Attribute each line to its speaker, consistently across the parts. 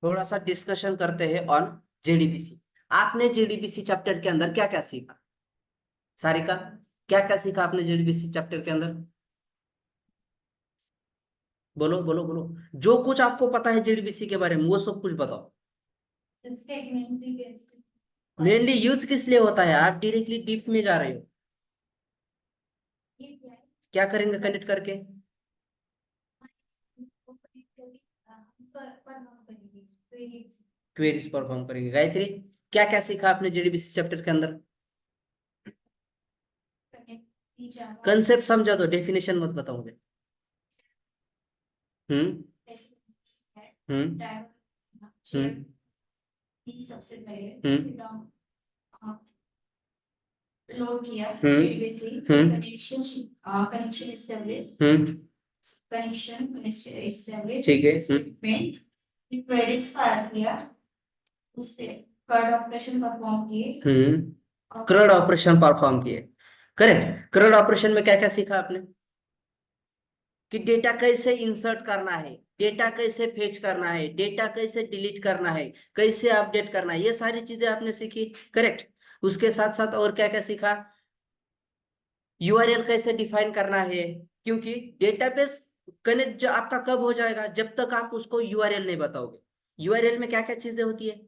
Speaker 1: थोड़ा सा डिस्कशन करते हैं ऑन जेडीबीसी। आपने जेडीबीसी चैप्टर के अंदर क्या क्या सीखा? सारिका, क्या क्या सीखा आपने जेडीबीसी चैप्टर के अंदर? बोलो बोलो बोलो। जो कुछ आपको पता है जेडीबीसी के बारे में वो सब कुछ बताओ। मेनली यूज किस लिए होता है? आप डायरेक्टली डीप में जा रहे हो। क्या करेंगे कनेक्ट करके? क्वेरीज परफॉर्म करेंगे। गायत्री, क्या क्या सीखा आपने जेडीबीसी चैप्टर के अंदर? कंसेप्ट समझा दो, डेफिनेशन मत बताओ मुझे। हम्म हम्म हम्म
Speaker 2: सबसे पहले
Speaker 1: हम्म
Speaker 2: लोड किया,
Speaker 1: कनेक्शन
Speaker 2: एस्टेब्लिश, कनेक्शन एस्टेब्लिश,
Speaker 1: ठीक है।
Speaker 2: क्वेरीज फायर किया, उससे कर्ड ऑपरेशन परफॉर्म किए,
Speaker 1: क्रड ऑपरेशन परफॉर्म किए। करेक्ट। क्रड ऑपरेशन में क्या क्या सीखा आपने? कि डेटा कैसे इंसर्ट करना है, डेटा कैसे फेच करना है, डेटा कैसे डिलीट करना है, कैसे अपडेट करना है, ये सारी चीजें आपने सीखी। करेक्ट। उसके साथ साथ और क्या क्या सीखा? यूआरएल कैसे डिफाइन करना है, क्योंकि डेटाबेस कनेक्ट जो आपका कब हो जाएगा, जब तक आप उसको यूआरएल नहीं बताओगे। यूआरएल में क्या क्या चीजें होती है?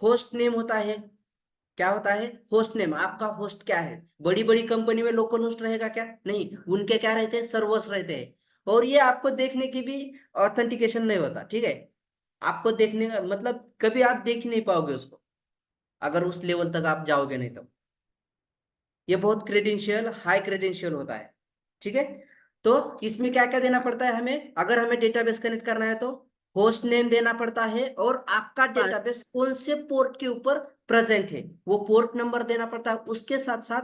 Speaker 1: होस्ट नेम होता है। क्या होता है? Host name. आपका होस्ट क्या है? बड़ी बड़ी कंपनी में लोकल होस्ट रहेगा क्या? नहीं, उनके क्या रहते हैं? सर्वर्स रहते हैं। और ये आपको देखने की भी ऑथेंटिकेशन नहीं होता, ठीक है? आपको देखने का मतलब कभी आप देख ही नहीं पाओगे उसको, अगर उस लेवल तक आप जाओगे नहीं तो। ये बहुत क्रेडेंशियल, हाई क्रेडेंशियल होता है, ठीक है? तो इसमें क्या क्या देना पड़ता है हमें? अगर हमें डेटाबेस कनेक्ट करना है तो होस्ट नेम देना पड़ता है, और आपका डेटाबेस कौन से पोर्ट के ऊपर प्रेजेंट है वो पोर्ट नंबर देना पड़ता है। उसके साथ साथ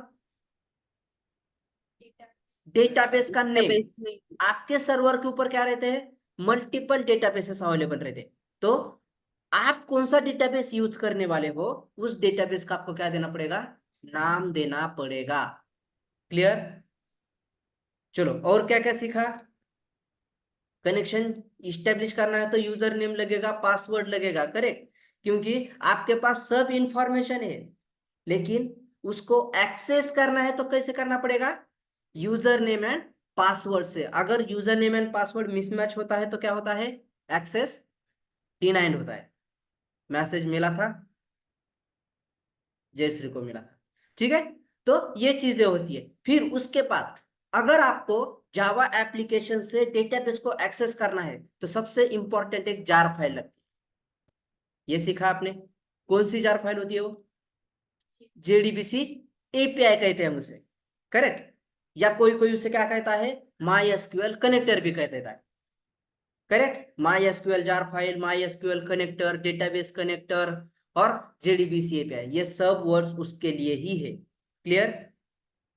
Speaker 1: डेटाबेस का नेम। आपके सर्वर के ऊपर क्या रहते हैं? मल्टीपल डेटाबेसेस अवेलेबल रहते हैं। तो आप कौन सा डेटाबेस यूज करने वाले हो, उस डेटाबेस का आपको क्या देना पड़ेगा? नाम देना पड़ेगा। क्लियर? चलो, और क्या क्या सीखा? कनेक्शन इस्टेब्लिश करना है तो यूजर नेम लगेगा, पासवर्ड लगेगा। करेक्ट। क्योंकि आपके पास सब इंफॉर्मेशन है, लेकिन उसको एक्सेस करना है तो कैसे करना पड़ेगा? यूजर नेम एंड पासवर्ड से। अगर user name and password mismatch होता है तो क्या होता है? एक्सेस डिनाइड होता है। मैसेज मिला था, जयश्री को मिला था, ठीक है? तो ये चीजें होती है। फिर उसके बाद अगर आपको जावा एप्लीकेशन से डेटाबेस को एक्सेस करना है तो सबसे इंपॉर्टेंट एक जार फाइल लगती है। ये सीखा आपने? कौन सी जार फाइल होती है वो? जेडीबीसी एपीआई कहते हैं हम उसे। करेक्ट। या कोई कोई उसे क्या कहता है? माई एसक्यूएल कनेक्टर भी कह देता है। Correct. My SQL jar file, my SQL connector, database connector और जेडीबीसी एपीआई, ये सब वर्ड्स उसके लिए ही है। क्लियर?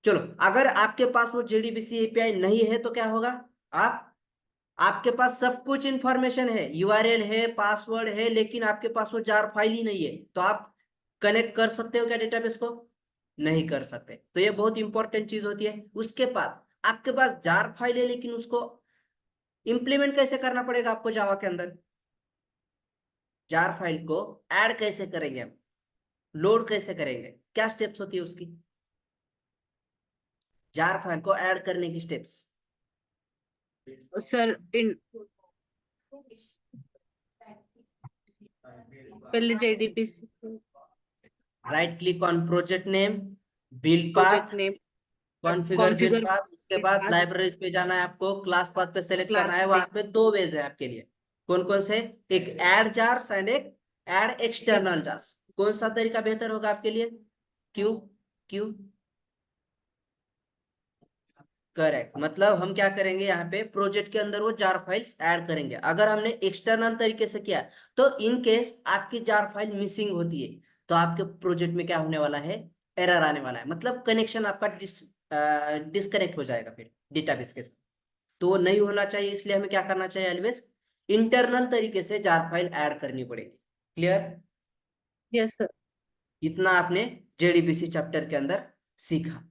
Speaker 1: चलो, अगर आपके पास वो जेडीबीसी एपीआई नहीं है तो क्या होगा? आप आपके पास सब कुछ इंफॉर्मेशन है, यूआरएल है, पासवर्ड है, लेकिन आपके पास वो जार फाइल ही नहीं है, तो आप कनेक्ट कर सकते हो क्या डेटाबेस को? नहीं कर सकते। तो ये बहुत इंपॉर्टेंट चीज होती है। उसके बाद आपके पास जार फाइल है, लेकिन उसको इंप्लीमेंट कैसे करना पड़ेगा आपको जावा के अंदर? जार फाइल को ऐड कैसे करेंगे हम? लोड कैसे करेंगे? क्या स्टेप्स होती है उसकी? जार फाइल को ऐड करने की स्टेप्स।
Speaker 3: सर पहले JDBC
Speaker 1: right click on project name, build
Speaker 3: project
Speaker 1: path,
Speaker 3: name,
Speaker 1: configure build
Speaker 3: configure
Speaker 1: path. उसके बाद लाइब्रेरीज पे जाना है आपको, क्लास पाथ पे सेलेक्ट करना
Speaker 3: क्लास
Speaker 1: है। वहां पे दो वेज है आपके लिए। कौन कौन से? एक ऐड जार्स एंड एक ऐड एक्सटर्नल जार्स। कौन सा तरीका बेहतर होगा आपके लिए? क्यों? क्यों? करेक्ट। मतलब हम क्या करेंगे यहाँ पे, प्रोजेक्ट के अंदर वो जार फाइल्स ऐड करेंगे। अगर हमने एक्सटर्नल तरीके से किया तो इन केस आपकी जार फाइल मिसिंग होती है तो आपके प्रोजेक्ट में क्या होने वाला है? एरर आने वाला है। मतलब कनेक्शन आपका डिस्कनेक्ट हो जाएगा फिर डेटाबेस के साथ। तो वो नहीं होना चाहिए, इसलिए हमें क्या करना चाहिए? ऑलवेज इंटरनल तरीके से जार फाइल ऐड करनी पड़ेगी। क्लियर?
Speaker 3: Yes sir.
Speaker 1: इतना आपने जेडीबीसी चैप्टर के अंदर सीखा।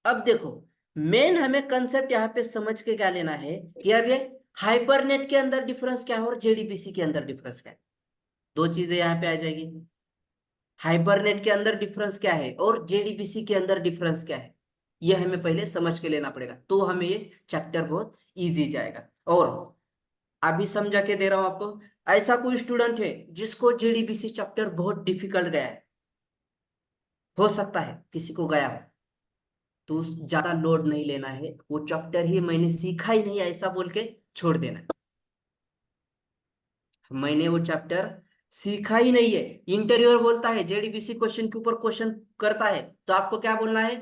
Speaker 1: अब देखो, मेन हमें कंसेप्ट यहाँ पे समझ के क्या लेना है कि अब ये हाइपरनेट के अंदर डिफरेंस क्या है और जेडीबीसी के अंदर डिफरेंस क्या है, दो चीजें यहाँ पे आ जाएगी। हाइपरनेट के अंदर डिफरेंस क्या है और जेडीबीसी के अंदर डिफरेंस क्या है, ये हमें पहले समझ के लेना पड़ेगा, तो हमें ये चैप्टर बहुत इजी जाएगा। और अभी समझा के दे रहा हूं आपको, ऐसा कोई स्टूडेंट है जिसको जेडीबीसी चैप्टर बहुत डिफिकल्ट गया है, हो सकता है किसी को गया हो, तो ज्यादा लोड नहीं लेना है, वो चैप्टर ही मैंने सीखा ही नहीं ऐसा बोल के छोड़ देना है। मैंने वो चैप्टर सीखा ही नहीं है, इंटरव्यूअर बोलता है जेडीबीसी क्वेश्चन के ऊपर क्वेश्चन करता है, तो आपको क्या बोलना है,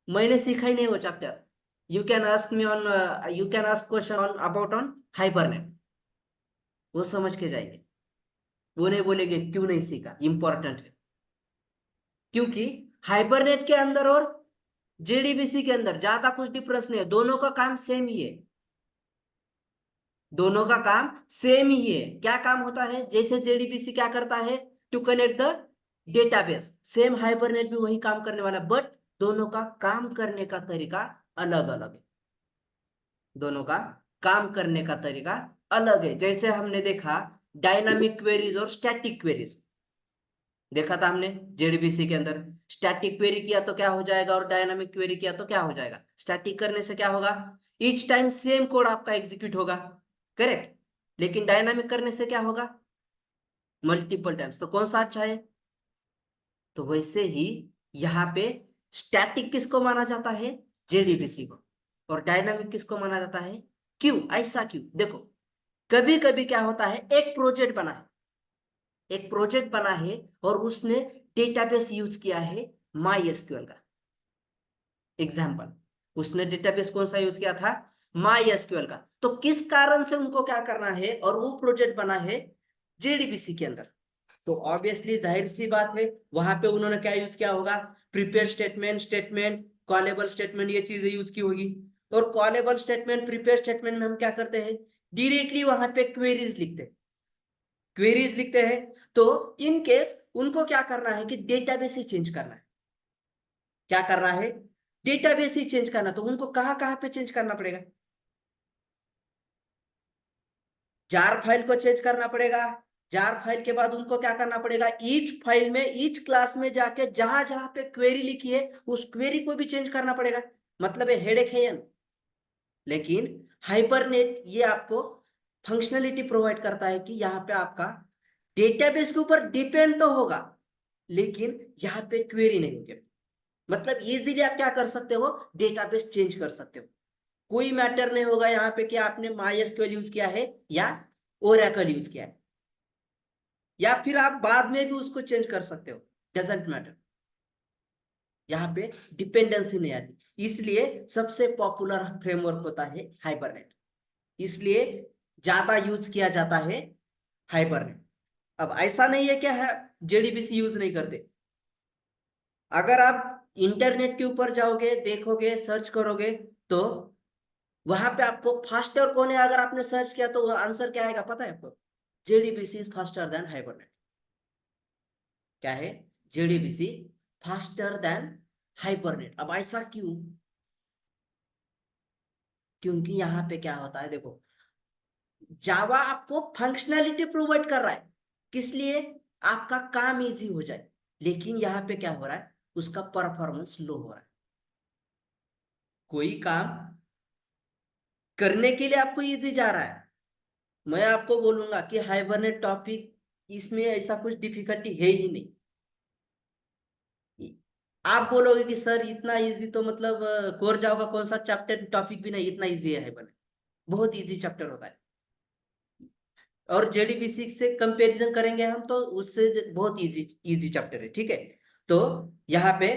Speaker 1: मैंने सीखा ही नहीं वो chapter. You can ask me on, you can ask question on about on Hibernate, वो समझ के जाएंगे, वो नहीं बोलेंगे क्यों नहीं सीखा, इंपॉर्टेंट है। क्योंकि हाइपरनेट के अंदर और जेडीबीसी के अंदर ज्यादा कुछ डिफरेंस नहीं है, दोनों का काम सेम ही है, दोनों का काम सेम ही है। क्या काम होता है, जैसे जेडीबीसी क्या करता है, to connect the database, same Hibernate भी वही काम करने वाला, बट दोनों का काम करने का तरीका अलग अलग है, दोनों का काम करने का तरीका अलग है। जैसे हमने देखा डायनामिक क्वेरीज और स्टैटिक क्वेरीज, देखा था हमने जेडीबीसी के अंदर, स्टैटिक क्वेरी किया तो क्या हो जाएगा और डायनामिक क्वेरी किया तो क्या हो जाएगा। स्टैटिक करने से क्या होगा, ईच टाइम सेम कोड आपका एग्जीक्यूट होगा, करेक्ट, लेकिन डायनामिक करने से क्या होगा, मल्टीपल टाइम्स। तो कौन सा अच्छा है, तो वैसे ही यहाँ पे स्टैटिक किसको माना जाता है, जेडीबीसी को, और डायनामिक किसको माना जाता है, क्यों, ऐसा क्यों, देखो कभी कभी क्या होता है, एक प्रोजेक्ट बना है, एक प्रोजेक्ट बना है और उसने डेटाबेस यूज किया है माई एसक्यूएल का, एग्जाम्पल, उसने डेटाबेस कौन सा यूज किया था, माई एसक्यूएल का, तो किस कारण से उनको क्या करना है, और वो प्रोजेक्ट बना है जेडीबीसी के अंदर, तो ऑब्वियसली जाहिर सी बात है वहां पे उन्होंने क्या यूज किया होगा, prepare statement, statement callable statement, ये चीजें यूज की होगी। और कॉलेबल स्टेटमेंट, प्रिपेयर स्टेटमेंट में हम क्या करते हैं, डायरेक्टली वहां पे क्वेरीज लिखते हैं, क्वेरीज लिखते हैं। तो इन केस उनको क्या करना है कि डेटाबेस ही चेंज करना है, क्या करना है, डेटाबेस ही चेंज करना, तो उनको कहां कहां पे चेंज करना पड़ेगा, जार फाइल को चेंज करना पड़ेगा, जार फाइल के बाद उनको क्या करना पड़ेगा, ईच फाइल में, ईच क्लास में जाके जहां जहां पे क्वेरी लिखी है उस क्वेरी को भी चेंज करना पड़ेगा, मतलब ये हेडेक है या नहीं। लेकिन हाइपरनेट ये आपको फंक्शनलिटी प्रोवाइड करता है कि यहाँ पे आपका डेटाबेस के ऊपर डिपेंड तो होगा, लेकिन यहाँ पे क्वेरी नहीं होगी, मतलब इजीली आप क्या कर सकते हो, डेटाबेस चेंज कर सकते हो, कोई मैटर नहीं होगा यहाँ पे कि आपने MySQL यूज किया है या ओरेकल यूज किया है, या फिर आप बाद में भी उसको चेंज कर सकते हो, डजेंट मैटर, यहाँ पे डिपेंडेंसी नहीं आती, इसलिए सबसे पॉपुलर फ्रेमवर्क होता है हाइबरनेट, इसलिए ज्यादा यूज किया जाता है हाइबरनेट। अब ऐसा नहीं है क्या है जेडीबीसी यूज नहीं करते, अगर आप इंटरनेट के ऊपर जाओगे, देखोगे, सर्च करोगे, तो वहां पे आपको फास्टर कौन है, अगर आपने सर्च किया तो आंसर क्या आएगा पता है आपको, JDBC is faster than hibernate, क्या है, जेडीबीसी फास्टर देन हाइपरनेट। अब ऐसा क्यों, क्योंकि यहाँ पे क्या होता है, देखो जावा आपको फंक्शनैलिटी प्रोवाइड कर रहा है, किस लिए, आपका काम इजी हो जाए, लेकिन यहाँ पे क्या हो रहा है, उसका परफॉर्मेंस लो हो रहा है, कोई काम करने के लिए आपको इजी जा रहा है, मैं आपको बोलूंगा कि हाइबरनेट टॉपिक, इसमें ऐसा कुछ डिफिकल्टी है ही नहीं, आप बोलोगे कि सर इतना इजी तो मतलब कोर जावा का कौन सा चैप्टर टॉपिक भी नहीं इतना इजी है हाइबरनेट, बहुत इजी चैप्टर होता है, और जेडीबीसी से कंपैरिजन करेंगे हम तो उससे बहुत इजी इजी चैप्टर है, ठीक है। तो यहाँ पे,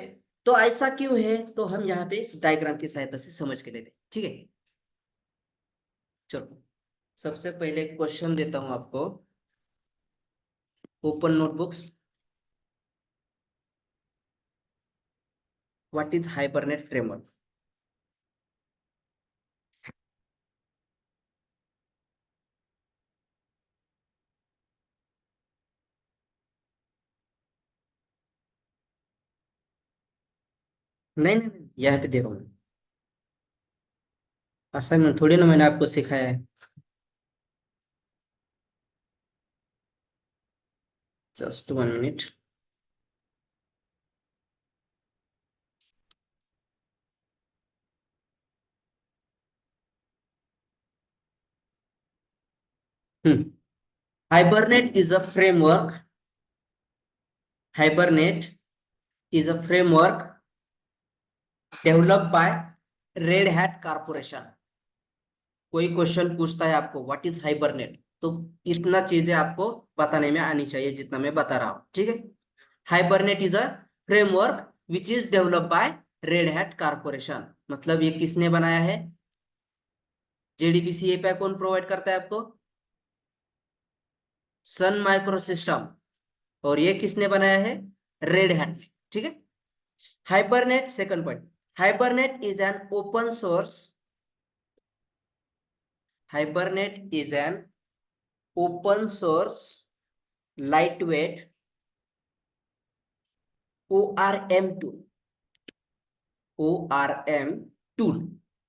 Speaker 1: तो ऐसा क्यों है, तो हम यहाँ पे इस डायग्राम की सहायता से समझ के लेते हैं, ठीक है। चलो सबसे पहले क्वेश्चन देता हूं आपको, open notebooks, what is hibernate framework. नहीं नहीं नहीं, यहाँ पे दे रहा हूँ, असाइनमेंट थोड़ी ना मैंने आपको सिखाया है। Just 1 minute. Hibernate is a framework. Hibernate is a framework developed by Red Hat Corporation. कोई क्वेश्चन पूछता है आपको व्हाट इज हाइबरनेट, तो इतना चीजें आपको बताने में आनी चाहिए जितना मैं बता रहा हूँ, ठीक है। Hibernate is a framework which is developed by red hat corporation, मतलब ये किसने बनाया है? जेडीबीसी एपीआई कौन प्रोवाइड करता है आपको? Sun micro system. और ये किसने बनाया है? रेड हैट, ठीक है। Hibernate, second point, hibernate is an open source, hibernate is an open source lightweight ORM tool, ORM tool.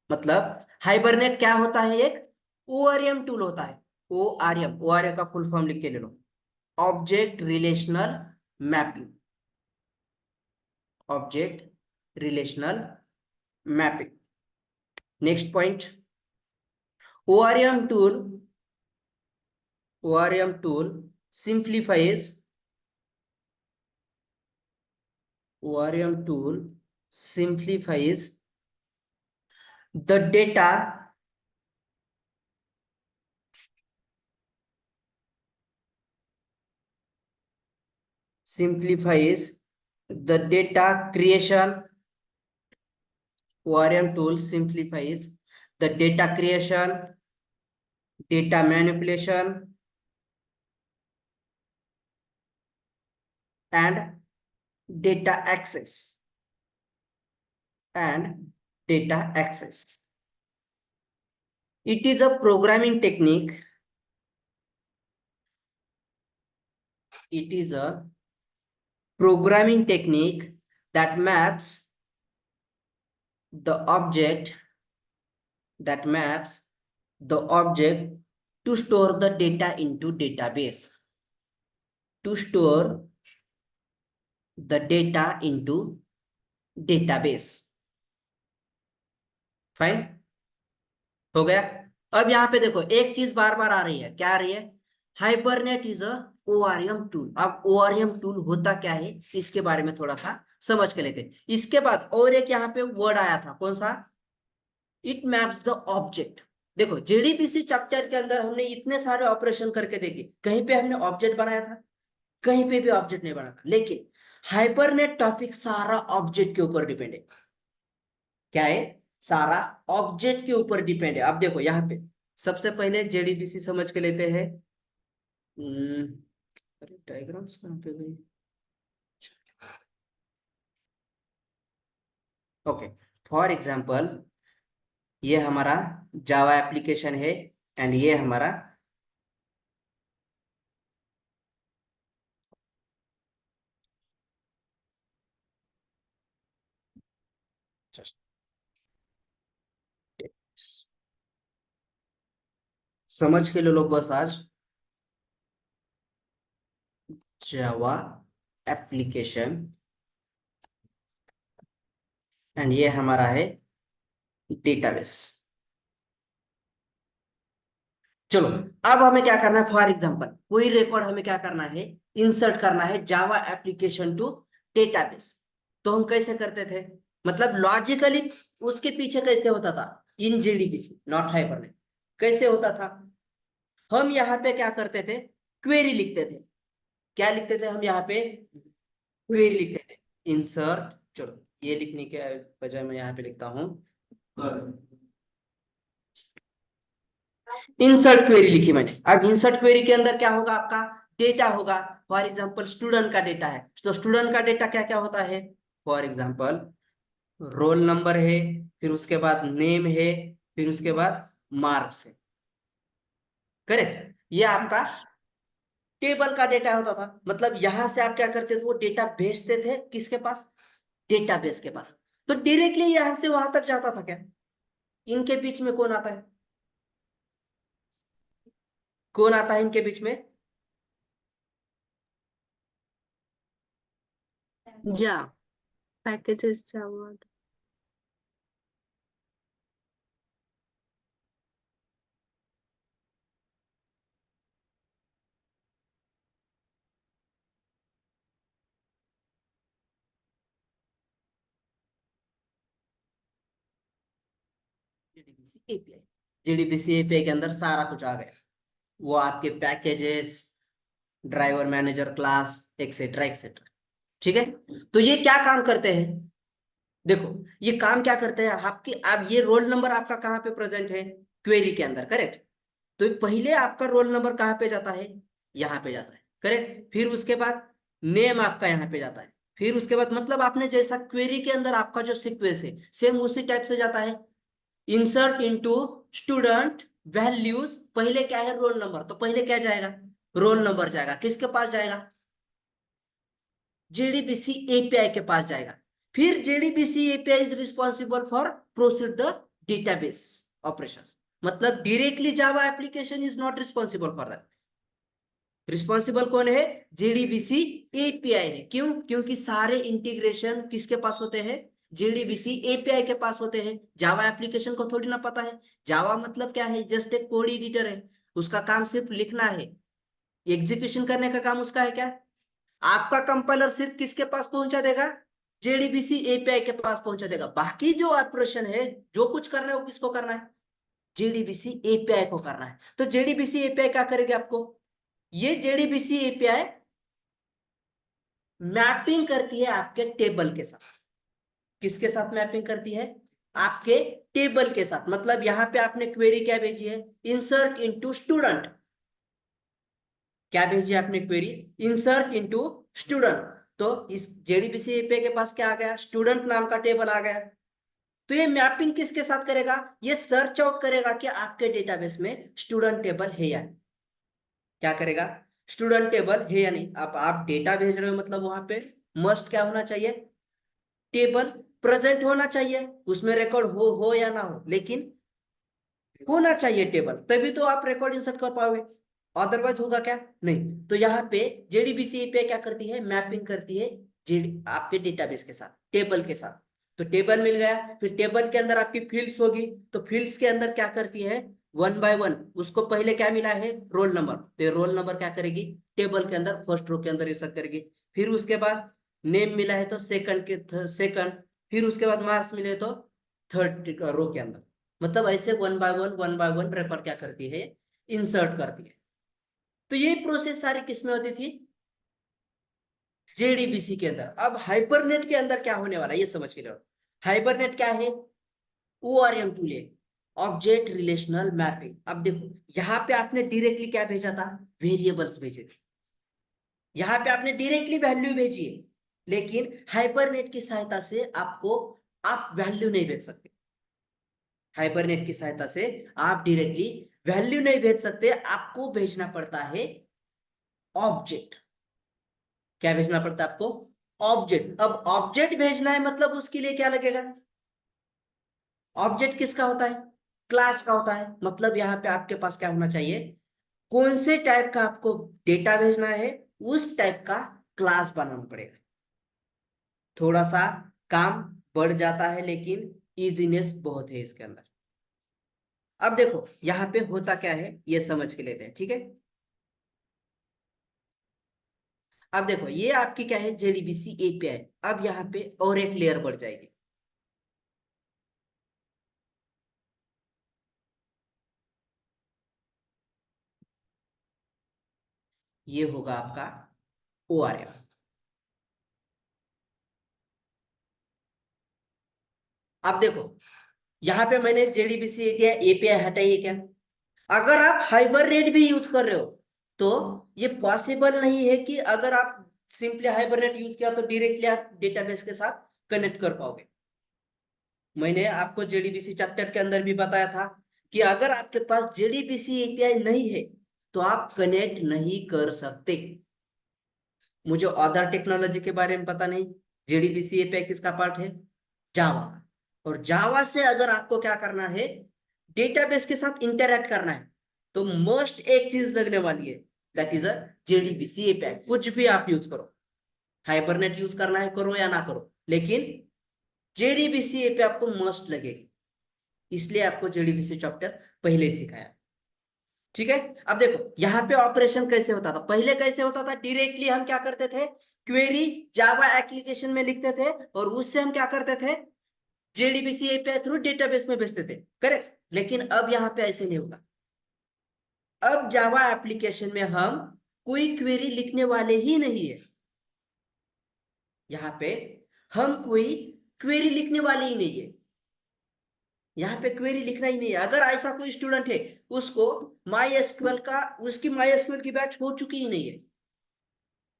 Speaker 1: मतलब हाइबरनेट क्या होता है? एक ORM टूल होता है। ORM का फुल फॉर्म लिख के ले लो, object relational mapping, object relational mapping. Next point, ORM tool simplifies, ORM tool simplifies the data, simplifies the data creation. ORM tool simplifies the data creation, data manipulation and data access, and data access. It is a programming technique, it is a programming technique that maps the object, that maps the object to store the data into database, to store the data into database. Fine, हो गया। अब यहाँ पे देखो एक चीज बार बार आ रही है, क्या आ रही है? Hibernate is a ORM tool. अब ORM टूल होता क्या है इसके बारे में थोड़ा सा समझ के लेते हैं। इसके बाद और एक यहाँ पे वर्ड आया था, कौन सा? It maps the object. देखो जेडीबीसी चैप्टर के अंदर हमने इतने सारे ऑपरेशन करके देखे, कहीं पे हमने ऑब्जेक्ट बनाया था? कहीं पे भी ऑब्जेक्ट नहीं बना था। लेकिन हाइबरनेट टॉपिक सारा ऑब्जेक्ट के ऊपर डिपेंड है। क्या है? सारा ऑब्जेक्ट के ऊपर डिपेंड है। अब देखो यहाँ पे सबसे पहले जेडीबीसी समझ के लेते हैं। अरे डायग्राम्स कहाँ पे गई? ओके, फॉर एग्जांपल ये हमारा जावा एप्लीकेशन है एंड ये हमारा समझ के ले लो बस आज, जावा एप्लीकेशन एंड ये हमारा है डेटाबेस। चलो अब हमें क्या करना है, फॉर एग्जांपल कोई रिकॉर्ड हमें क्या करना है? इंसर्ट करना है जावा एप्लीकेशन टू डेटाबेस। तो हम कैसे करते थे? मतलब लॉजिकली उसके पीछे कैसे होता था? इन जेडीबीसी नॉट हाइबरनेट कैसे होता था? हम यहाँ पे क्या करते थे? क्वेरी लिखते थे। क्या लिखते थे हम यहाँ पे? क्वेरी लिखते थे। इंसर्ट, चलो ये लिखने के बजाय मैं यहाँ पे लिखता हूँ इंसर्ट क्वेरी लिखी मैंने। अब इंसर्ट क्वेरी के अंदर क्या होगा? आपका डेटा होगा। फॉर एग्जांपल स्टूडेंट का डेटा है, तो स्टूडेंट का डेटा क्या क्या होता है? फॉर एग्जांपल रोल नंबर है, फिर उसके बाद नेम है, फिर उसके बाद मार्क्स है। करेक्ट, ये आपका टेबल का डेटा होता था। मतलब यहां से आप क्या करते थे? वो डेटा भेजते थे किसके पास? डेटाबेस के पास। तो डायरेक्टली यहां से वहां तक जाता था क्या? इनके बीच में कौन आता है? कौन आता है इनके बीच में?
Speaker 3: जा packages Java.
Speaker 1: JDBC API, JDBC API के अंदर सारा कुछ आ गया, वो आपके packages, driver manager class, etcetera etcetera. ठीक है, तो ये क्या काम करते हैं? देखो ये काम क्या करते हैं आपकी, अब ये रोल नंबर आपका कहाँ पे प्रेजेंट है? क्वेरी के अंदर, करेक्ट। तो पहले आपका रोल नंबर कहाँ पे जाता है? यहाँ पे जाता है, करेक्ट। फिर उसके बाद नेम आपका यहाँ पे जाता है, फिर उसके बाद मतलब आपने जैसा क्वेरी के अंदर आपका जो सीक्वेंस है सेम उसी टाइप से जाता है। इंसर्ट इनटू स्टूडेंट वैल्यूज, पहले क्या है? रोल नंबर, तो पहले क्या जाएगा? रोल नंबर जाएगा, किसके पास जाएगा? जेडीबीसी एपीआई के पास जाएगा। फिर JDBC API is responsible for proceed the database operations, मतलब directly Java application is not responsible for that. Responsible कौन है? जेडीबीसी एपीआई है। क्यों? क्योंकि सारे इंटीग्रेशन किसके पास होते हैं? जेडीबीसी एपीआई के पास होते हैं। जावा एप्लीकेशन को थोड़ी ना पता है। जावा मतलब क्या है? जस्ट एक कोड एडिटर है, उसका काम सिर्फ लिखना है, एग्जीक्यूशन करने का काम उसका है क्या? आपका कंपाइलर सिर्फ किसके पास पहुंचा देगा? जेडीबीसी एपीआई के पास पहुंचा देगा। बाकी जो ऑपरेशन है, जो कुछ करना है वो किसको करना है? जेडीबीसी एपीआई को करना है। तो जेडीबीसी एपीआई क्या करेगी आपको? ये जेडीबीसी एपीआई मैपिंग करती है आपके टेबल के साथ। किसके साथ मैपिंग करती है? आपके टेबल के साथ। मतलब यहां पे आपने क्वेरी क्या भेजी है? Insert into student. क्या भेजी आपने क्वेरी? Insert into student. तो इस जेडीबीसी एपीआई के पास क्या आ गया? स्टूडेंट नाम का टेबल आ गया। तो ये मैपिंग किसके साथ करेगा? ये सर्च आउट करेगा कि आपके डेटाबेस में स्टूडेंट टेबल है या नहीं। क्या करेगा? स्टूडेंट टेबल है या नहीं। अब आप डेटा भेज रहे हो मतलब वहां पे मस्ट क्या होना चाहिए? टेबल प्रेजेंट होना चाहिए, उसमें रिकॉर्ड हो या ना हो, लेकिन होना चाहिए टेबल, तभी तो आप रिकॉर्ड इंसर्ट कर पाओगे। अदरवाइज होगा क्या? नहीं। तो यहाँ पे जेडीबीसी एपीआई क्या करती है? मैपिंग करती है आपके डेटाबेस के साथ, टेबल के साथ। तो टेबल मिल गया, फिर टेबल के अंदर आपकी फील्ड्स होगी, तो फील्ड्स के अंदर क्या करती है? वन बाय वन उसको पहले क्या मिला है? Roll number. तो रोल नंबर क्या करेगी? टेबल के अंदर फर्स्ट रो के अंदर इंसर्ट करेगी। फिर उसके बाद नेम मिला है तो सेकंड, फिर उसके बाद मार्क्स मिले तो थर्ड रो के अंदर। मतलब ऐसे वन बाय वन रेफर क्या करती है? इंसर्ट करती है। तो ये प्रोसेस सारी किसमें होती थी? जेडीबीसी के अंदर। अब हाइपरनेट के अंदर क्या होने वाला है ये समझ के लो। हाइपरनेट क्या है? ओआरएम टूल है, ऑब्जेक्ट रिलेशनल मैपिंग। अब देखो यहाँ पे आपने डायरेक्टली क्या भेजा था? वेरिएबल्स भेजे थे। यहाँ पे आपने डायरेक्टली वैल्यू भेजी है, लेकिन हाइपरनेट की सहायता से आप वैल्यू नहीं भेज सकते। हाइपरनेट की सहायता से आप डायरेक्टली वैल्यू नहीं भेज सकते, आपको भेजना पड़ता है ऑब्जेक्ट। क्या भेजना पड़ता है आपको? ऑब्जेक्ट। अब ऑब्जेक्ट भेजना है मतलब उसके लिए क्या लगेगा? ऑब्जेक्ट किसका होता है? क्लास का होता है। मतलब यहाँ पे आपके पास क्या होना चाहिए? कौन से टाइप का आपको डेटा भेजना है उस टाइप का क्लास बनाना पड़ेगा। थोड़ा सा काम बढ़ जाता है, लेकिन इजीनेस बहुत है इसके अंदर। अब देखो यहाँ पे होता क्या है ये समझ के लेते हैं, ठीक है। अब देखो ये आपकी क्या है? JDBC API. अब यहाँ पे और एक लेयर बढ़ जाएगी। ये होगा आपका ओआरएम। अब देखो यहाँ पे मैंने जेडीबीसी एपीआई हटाई है क्या? अगर आप हाइबरनेट भी यूज कर रहे हो तो ये पॉसिबल नहीं है कि अगर आप सिंपली हाइबरनेट यूज किया तो डायरेक्टली आप डेटाबेस के साथ कनेक्ट कर पाओगे। मैंने आपको जेडीबीसी चैप्टर के अंदर भी बताया था कि अगर आपके पास जेडीबीसी एपीआई नहीं है तो आप कनेक्ट नहीं कर सकते। मुझे अदर टेक्नोलॉजी के बारे में पता नहीं। जेडीबीसी एपीआई किसका पार्ट है? जावा। और जावा से अगर आपको क्या करना है, डेटाबेस के साथ इंटरैक्ट करना है, तो मोस्ट एक चीज लगने वाली है, that is a JDBC API. कुछ भी आप यूज करो, हाइबरनेट यूज करना है करो या ना करो, लेकिन जेडीबीसी एपीआई आपको मस्ट लगेगी, इसलिए आपको जेडीबीसी चैप्टर पहले सिखाया। ठीक है, अब देखो यहाँ पे ऑपरेशन कैसे होता था, पहले कैसे होता था, डायरेक्टली हम क्या करते थे, क्वेरी जावा एप्लीकेशन में लिखते थे और उससे हम क्या करते थे, जेडीबीसी एपीआई थ्रू डेटाबेस में भेजते थे, करेक्ट। लेकिन अब यहाँ पे ऐसे नहीं होगा, अब जावा एप्लीकेशन में हम कोई क्वेरी लिखने वाले ही नहीं है, यहाँ पे हम कोई क्वेरी लिखने वाले ही नहीं है, यहाँ पे क्वेरी लिखना ही नहीं है। अगर ऐसा कोई स्टूडेंट है उसको माई एसक्यूएल का, उसकी माई एसक्यूएल की बैच हो चुकी ही नहीं है,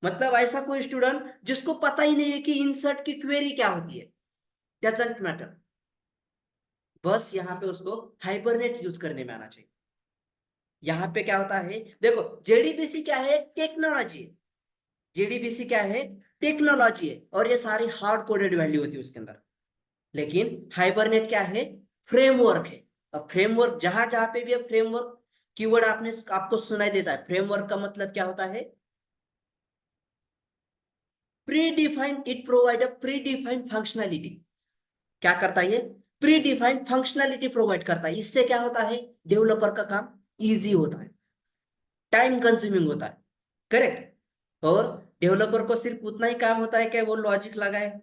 Speaker 1: मतलब ऐसा कोई स्टूडेंट जिसको पता ही नहीं है कि इंसर्ट की क्वेरी क्या होती है, डजंट मैटर, बस यहाँ पे उसको हाइबरनेट यूज करने में आना चाहिए। यहाँ पे क्या होता है, देखो जेडीबीसी क्या है, टेक्नोलॉजी है, जेडीबीसी क्या है, टेक्नोलॉजी है, और ये सारी हार्ड कोडेड वैल्यू होती है उसके अंदर। लेकिन हाइबरनेट क्या है, फ्रेमवर्क है। अब फ्रेमवर्क जहां जहां पे भी अब फ्रेमवर्क कीवर्ड आपने आपको सुनाई देता है, फ्रेमवर्क का मतलब क्या होता है, pre defined, it provide a pre defined functionality. क्या करता है ये, प्री डिफाइंड फंक्शनैलिटी प्रोवाइड करता है। इससे क्या होता है, डेवलपर का काम इजी होता है, टाइम कंज्यूमिंग होता है, करेक्ट। और डेवलपर को सिर्फ उतना ही काम होता है कि वो लॉजिक लगाए,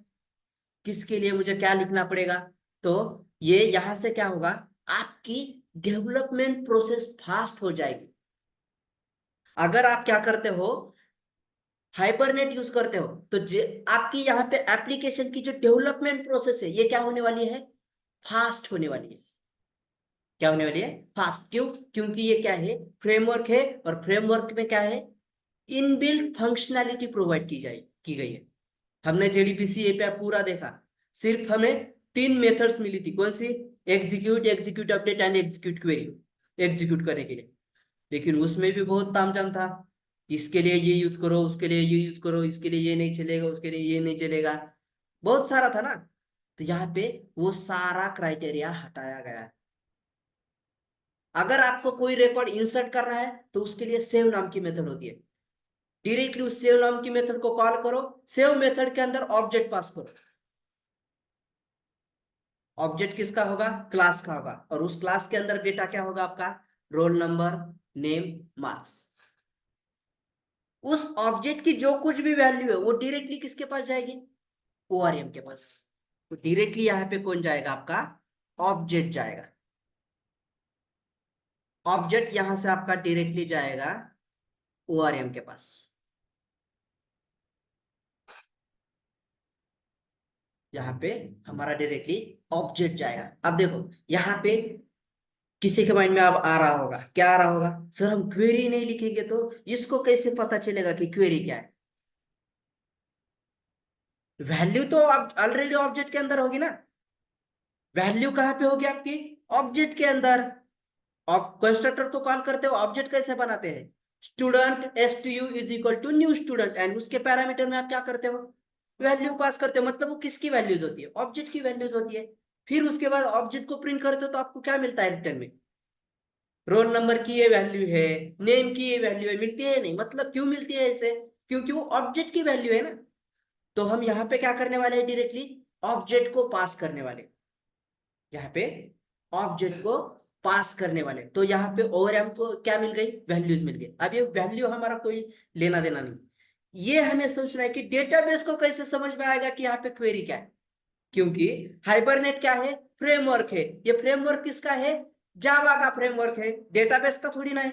Speaker 1: किसके लिए मुझे क्या लिखना पड़ेगा। तो ये यहां से क्या होगा, आपकी डेवलपमेंट प्रोसेस फास्ट हो जाएगी। अगर आप क्या करते हो, हाइबरनेट यूज करते हो, तो आपकी यहाँ पे एप्लीकेशन की जो डेवलपमेंट प्रोसेस है ये क्या होने वाली है, फास्ट होने वाली है। क्या होने वाली है, फास्ट। क्यों, क्योंकि ये क्या है, फ्रेमवर्क है, और फ्रेमवर्क में क्या है, इनबिल्ट फंक्शनैलिटी प्रोवाइड की गई है। हमने जेडीबीसी एपीआई पूरा देखा, सिर्फ हमें 3 मेथड्स मिली थी, कौन सी, execute, execute update and execute query, execute करने के लिए। लेकिन उसमें भी बहुत तामझाम था, इसके लिए ये यूज करो, उसके लिए ये यूज करो, इसके लिए ये नहीं चलेगा, उसके लिए ये नहीं चलेगा, बहुत सारा था ना। तो यहाँ पे वो सारा क्राइटेरिया हटाया गया है। अगर आपको कोई रिकॉर्ड इंसर्ट करना है तो उसके लिए सेव नाम की मेथड होती है, डायरेक्टली उस सेव नाम की मेथड को कॉल करो, सेव मेथड के अंदर ऑब्जेक्ट पास करो। ऑब्जेक्ट किसका होगा, क्लास का होगा, और उस क्लास के अंदर डेटा क्या होगा आपका, रोल नंबर, नेम, मार्क्स। उस ऑब्जेक्ट की जो कुछ भी वैल्यू है वो डायरेक्टली किसके पास जाएगी, ओआरएम के पास। तो डायरेक्टली यहाँ पे कौन जाएगा, आपका ऑब्जेक्ट जाएगा। ऑब्जेक्ट यहां से आपका डायरेक्टली जाएगा ओआरएम के पास। यहाँ पे हमारा डायरेक्टली ऑब्जेक्ट जाएगा। अब देखो यहाँ पे किसी के माइंड में अब आ रहा होगा, क्या आ रहा होगा, सर हम क्वेरी नहीं लिखेंगे तो इसको कैसे पता चलेगा कि क्वेरी क्या है। वैल्यू तो आप ऑलरेडी ऑब्जेक्ट के अंदर होगी ना, वैल्यू कहाँ पे होगी आपकी, ऑब्जेक्ट के अंदर। आप कंस्ट्रक्टर को कॉल करते हो, ऑब्जेक्ट कैसे बनाते हैं, student stu is equal to new student, and उसके पैरामीटर में आप क्या करते हो, वैल्यू पास करते हो। मतलब वो किसकी वैल्यूज होती है, ऑब्जेक्ट की वैल्यूज होती है। फिर उसके बाद ऑब्जेक्ट को प्रिंट करते हो तो आपको क्या मिलता है रिटर्न में, रोल नंबर की ये वैल्यू है, नेम की ये वैल्यू है, मिलती है नहीं, मतलब क्यों मिलती है ऐसे, क्योंकि वो ऑब्जेक्ट की वैल्यू है ना। तो हम यहाँ पे क्या करने वाले हैं, डायरेक्टली ऑब्जेक्ट को पास करने वाले, यहाँ पे ऑब्जेक्ट को पास करने वाले। तो यहाँ पे ओवरएम को क्या मिल गई, वैल्यूज मिल गई। अब ये वैल्यू हमारा कोई लेना देना नहीं, ये हमें सोचना है कि डेटाबेस को कैसे समझ में आएगा कि यहाँ पे क्वेरी क्या है। क्योंकि हाइबरनेट क्या है, फ्रेमवर्क है, ये फ्रेमवर्क किसका है, जावा का फ्रेमवर्क है, डेटाबेस का थोड़ी ना है।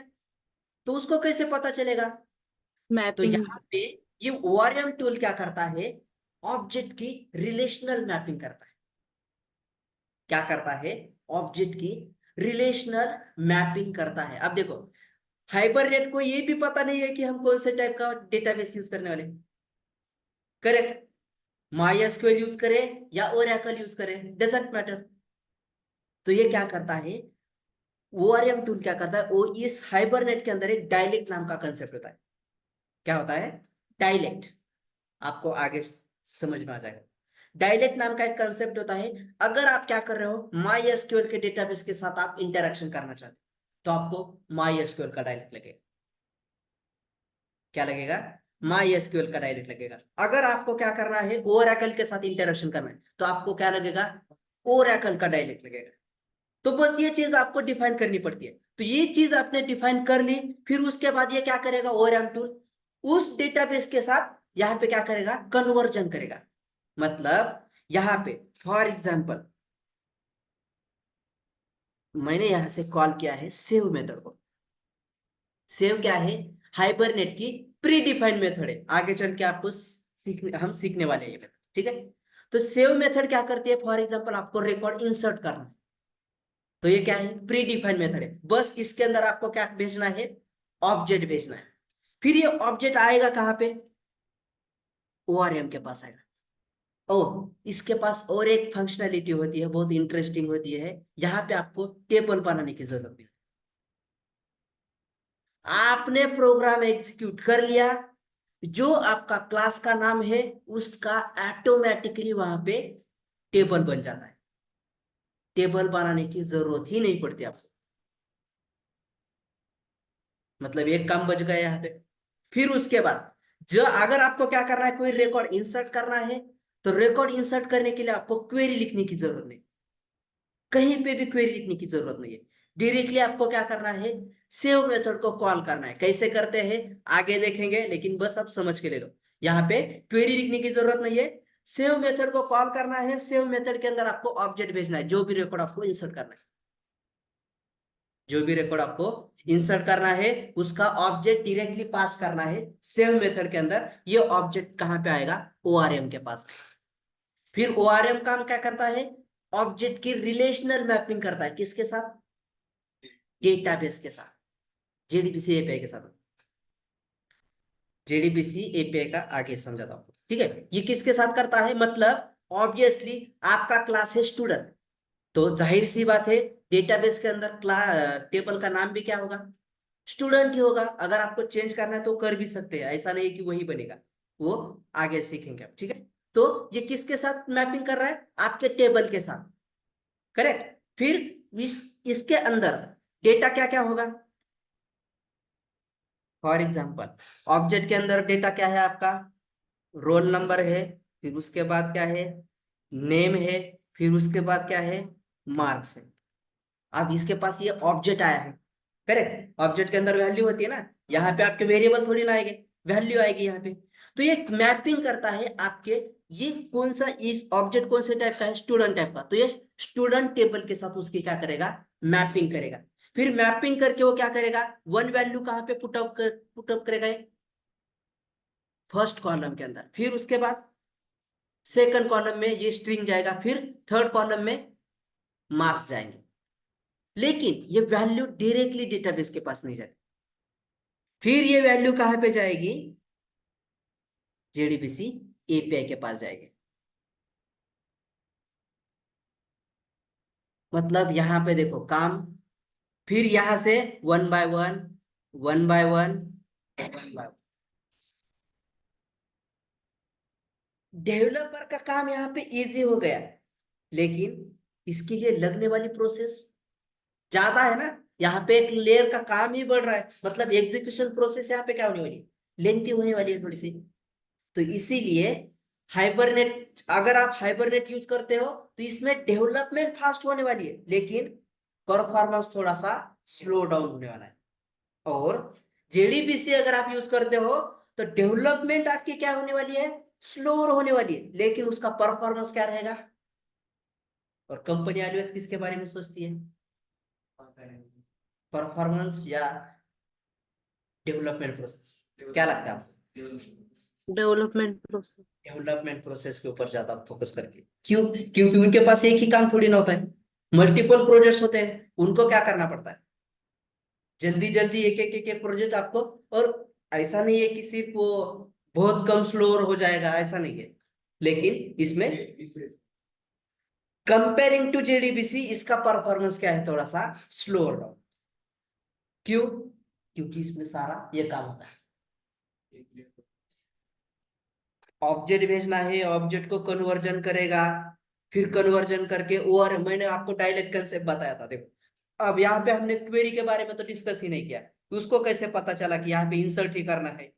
Speaker 1: तो उसको कैसे पता चलेगा, तो
Speaker 3: मैपिंग।
Speaker 1: यहाँ पे ये ओआरएम टूल क्या करता है, ऑब्जेक्ट की रिलेशनल मैपिंग करता है। क्या करता है, ऑब्जेक्ट की रिलेशनल मैपिंग करता है। अब देखो हाइबरनेट को ये भी पता नहीं है कि हम कौन से टाइप का डेटाबेस यूज करने वाले, करेक्ट, माईएसक्यूएल यूज करें या ओरेकल यूज करें, डजंट मैटर। तो ये क्या करता है, ओआरएम टूल क्या करता है, वो इस हाइबरनेट के अंदर एक डायलेक्ट नाम का कंसेप्ट होता है। क्या होता है, डायलेक्ट, आपको आगे समझ में आ जाएगा। डायलेक्ट नाम का एक कंसेप्ट होता है, अगर आप क्या कर रहे हो, माई एसक्यूएल के डेटाबेस के साथ आप इंटरेक्शन करना चाहते हो तो आपको माई एसक्यूएल का डायलेक्ट लगेगा। क्या लगेगा? माई एसक्यूएल का डायलेक्ट लगेगा। अगर आपको क्या करना है, ओरेकल के साथ इंटरेक्शन करना है तो आपको क्या लगेगा, ओरेकल का डायलेक्ट लगेगा। तो बस ये चीज आपको डिफाइन करनी पड़ती है। तो ये चीज आपने डिफाइन कर ली, फिर उसके बाद ये क्या करेगा, ओआरएम टूल उस डेटाबेस के साथ यहाँ पे क्या करेगा, कन्वर्जन करेगा। मतलब यहाँ पे फॉर एग्जांपल मैंने यहां से कॉल किया है सेव मेथड को। सेव क्या है, हाइबरनेट की प्री डिफाइंड मेथड है, आगे चल के आपको हम सीखने वाले हैं ये मेथड, ठीक है। तो सेव मेथड क्या करती है, फॉर एग्जांपल आपको रिकॉर्ड इंसर्ट करना है, तो ये क्या है, प्री डिफाइंड मेथड है। बस इसके अंदर आपको क्या भेजना है, ऑब्जेक्ट भेजना है। फिर ये ऑब्जेक्ट आएगा कहाँ पे, ओआरएम के पास आएगा। ओ, इसके पास और एक फंक्शनैलिटी होती है, बहुत इंटरेस्टिंग होती है, यहाँ पे आपको टेबल बनाने की जरूरत नहीं। आपने प्रोग्राम एग्जीक्यूट कर लिया, जो आपका क्लास का नाम है उसका ऑटोमेटिकली वहां पे टेबल बन जाता है। टेबल बनाने की जरूरत ही नहीं पड़ती आपको। मतलब एक काम बच गया यहाँ पे। फिर उसके बाद जो अगर आपको क्या करना है, कोई रिकॉर्ड इंसर्ट करना है तो रिकॉर्ड इंसर्ट करने के लिए आपको क्वेरी लिखने की जरूरत नहीं, कहीं पे भी क्वेरी लिखने की जरूरत नहीं है। डायरेक्टली आपको क्या करना है, सेव मेथड को कॉल करना है। कैसे करते हैं आगे देखेंगे, लेकिन बस अब समझ के ले लो। यहाँ पे क्वेरी लिखने की जरूरत नहीं है, सेव मेथड को कॉल करना है। सेव मेथड के अंदर आपको ऑब्जेक्ट भेजना है, जो भी रिकॉर्ड आपको इंसर्ट करना है, जो भी रिकॉर्ड आपको इंसर्ट करना है उसका ऑब्जेक्ट डायरेक्टली पास करना है सेव मेथड के अंदर। ये ऑब्जेक्ट कहां पे आएगा, ओआरएम के पास। फिर ओआरएम काम क्या करता है, ऑब्जेक्ट की रिलेशनल मैपिंग करता है, किसके साथ, डेटाबेस के साथ, जेडीबीसी एपीआई के साथ। जेडीबीसी एपीआई का आगे समझाता हूं, ठीक है। ये किसके साथ करता है, मतलब ऑब्वियसली आपका क्लास है स्टूडेंट, तो जाहिर सी बात है डेटाबेस के अंदर टेबल का नाम भी क्या होगा, स्टूडेंट ही होगा। अगर आपको चेंज करना है तो कर भी सकते हैं, ऐसा नहीं है कि वही बनेगा, वो आगे सीखेंगे आप, ठीक है। तो ये किसके साथ मैपिंग कर रहा है, आपके टेबल के साथ, करेक्ट। फिर इसके अंदर डेटा क्या क्या होगा, फॉर एग्जांपल ऑब्जेक्ट के अंदर डेटा क्या है आपका, रोल नंबर है, फिर उसके बाद क्या है, नेम है, फिर उसके बाद क्या है, मार्क्स है। अब इसके पास ये ऑब्जेक्ट आया है, करेक्ट। ऑब्जेक्ट के अंदर वैल्यू होती है ना, यहाँ पे आपके वेरिएबल थोड़ी ना आएंगे, वैल्यू आएगी यहाँ पे। तो ये मैपिंग करता है आपके, ये कौन सा इस ऑब्जेक्ट कौन से टाइप का है, स्टूडेंट टाइप का, तो ये स्टूडेंट टेबल के साथ उसकी क्या करेगा, मैपिंग करेगा। फिर मैपिंग करके वो क्या करेगा, वन वैल्यू कहाँ पे पुटअप करेगा, फर्स्ट कॉलम के अंदर। फिर उसके बाद सेकंड कॉलम में ये स्ट्रिंग जाएगा, फिर थर्ड कॉलम में मार्क्स जाएंगे। लेकिन ये वैल्यू डायरेक्टली डेटाबेस के पास नहीं जाती, फिर ये वैल्यू कहां पे जाएगी, जेडीबीसी एपीआई के पास जाएगी। मतलब यहां पे देखो काम, फिर यहां से one by one, one by one, one by one. Developer का काम यहाँ पे इजी हो गया, लेकिन इसके लिए लगने वाली प्रोसेस ज्यादा है ना। यहाँ पे एक लेयर का काम ही बढ़ रहा है, मतलब एग्जीक्यूशन प्रोसेस यहाँ पे क्या होने वाली है, लेंथी होने वाली है थोड़ी सी। तो इसीलिए हाइबरनेट, अगर आप हाइबरनेट यूज करते हो तो इसमें डेवलपमेंट फास्ट होने वाली है, लेकिन परफॉर्मेंस थोड़ा सा स्लो डाउन होने वाला है। और जेडीबीसी अगर आप यूज करते हो तो डेवलपमेंट आपकी क्या होने वाली है, स्लो होने वाली है, लेकिन उसका परफॉर्मेंस क्या रहेगा। और कंपनी ऑलवेज किसके बारे में सोचती है, परफॉर्मेंस या डेवलपमेंट प्रोसेस, क्या लगता है आपको।
Speaker 3: Development process.
Speaker 1: डेवलपमेंट प्रोसेस के ऊपर ज्यादा फोकस करती है, क्यों, क्योंकि उनके पास एक ही काम थोड़ी ना होता है, मल्टीपल प्रोजेक्ट्स होते हैं, उनको क्या करना पड़ता है, जल्दी जल्दी एक एक प्रोजेक्ट आपको। और ऐसा नहीं है कि सिर्फ वो बहुत कम स्लो हो जाएगा, ऐसा नहीं है, लेकिन इसमें कंपेयरिंग टू जेडीबीसी इसका परफॉर्मेंस क्या है, थोड़ा सा स्लो डाउन। क्यों, क्योंकि इसमें सारा ये काम होता है। ऑब्जेक्ट भेजना है, ऑब्जेक्ट को कन्वर्जन करेगा, फिर कन्वर्जन करके और मैंने आपको डायलेक्ट कंसेप्ट बताया था। देखो अब यहाँ पे हमने क्वेरी के बारे में तो डिस्कस ही नहीं किया, तो उसको कैसे पता चला कि यहाँ पे इंसर्ट ही करना है।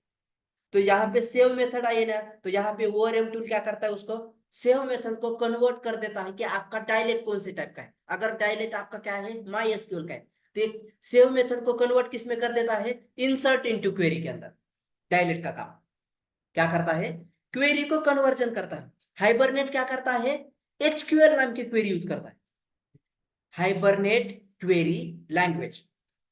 Speaker 1: तो यहाँ पे सेव मेथड आई ना, तो यहाँ पे ORM टूल क्या करता है, उसको सेव मेथड को कन्वर्ट कर देता है कि आपका डायलेक्ट कौन से टाइप का है। अगर डायलेक्ट आपका क्या है, MySQL का है, तो एक सेव मेथड को कन्वर्ट किस में कर देता है, इंसर्ट इनटू क्वेरी के अंदर। डायलेक्ट का काम क्या करता है, क्वेरी को कन्वर्जन करता है। हाइबरनेट क्या करता है, HQL नाम की क्वेरी यूज करता है, हाइबरनेट क्वेरी लैंग्वेज।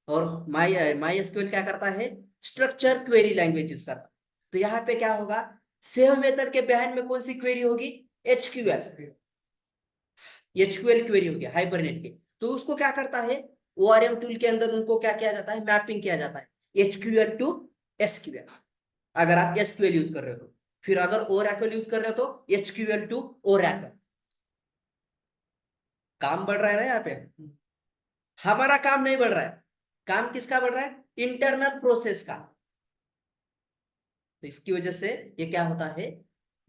Speaker 1: और MySQL क्या करता है, स्ट्रक्चर क्वेरी लैंग्वेज यूज करता है। तो यहाँ पे क्या होगा, सेव मेथड के बिहाइंड में कौन सी क्वेरी होगी, एचक्यूएल क्वेरी होगी हाइबरनेट की। तो उसको क्या करता है, ORM टूल के अंदर उनको क्या किया जाता है, मैपिंग किया जाता है HQL टू SQL। अगर आप SQL यूज कर रहे हो तो, फिर अगर Oracle यूज कर रहे हो तो HQL टू Oracle। काम बढ़ रहा है ना यहाँ पे, हमारा काम नहीं बढ़ रहा है, काम किसका बढ़ रहा है, इंटरनल प्रोसेस का। तो इसकी वजह से ये क्या होता है,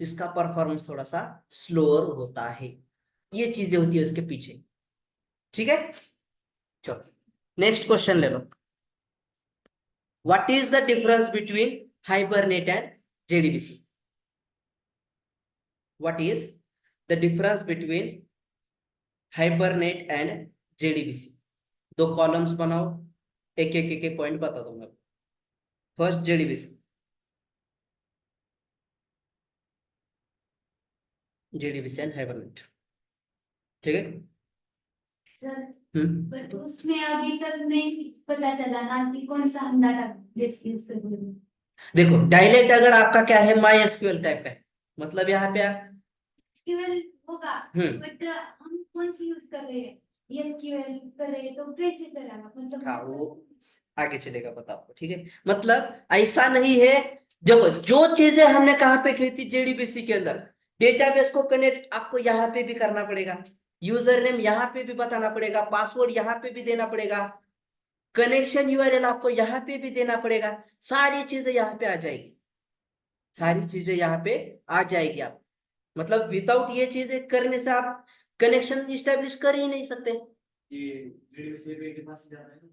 Speaker 1: इसका परफॉर्मेंस थोड़ा सा स्लोअर होता है। ये चीजें होती है इसके पीछे। ठीक है, चलो नेक्स्ट क्वेश्चन ले लो। What is the difference between Hibernate and JDBC? What is the difference between Hibernate and JDBC? दो कॉलम्स बनाओ, एक एक पॉइंट बता दूंगा। First JDBC and Hibernate. ठीक है।
Speaker 4: सर
Speaker 1: हम्म,
Speaker 4: बट उसमें अभी तक नहीं पता चला ना कि कौन सा हम डाटाबेस यूज कर रहे हैं।
Speaker 1: देखो डायलेक्ट अगर आपका क्या है, MySQL टाइप का है, मतलब यहाँ पे
Speaker 4: एसक्यूएल होगा
Speaker 1: हम्म,
Speaker 4: बट हम कौन सी यूज कर रहे हैं, एसक्यूएल करे तो कैसे करेगा मतलब
Speaker 1: हाँ वो आगे चलेगा पता आपको। ठीक है, मतलब ऐसा नहीं है। देखो जो चीजें हमने कहाँ पे की थी, JDBC के अंदर, डेटाबेस को कनेक्ट आपको यहाँ पे भी करना पड़ेगा, यूजर नेम यहाँ पे भी बताना पड़ेगा, पासवर्ड यहाँ पे भी देना पड़ेगा, कनेक्शन URL आपको यहाँ पे भी देना पड़ेगा। सारी चीजें यहाँ पे आ जाएगी, सारी चीजें यहाँ पे आ जाएगी। आप मतलब विदाउट ये चीजें करने से आप कनेक्शन स्टेब्लिश कर ही नहीं सकते।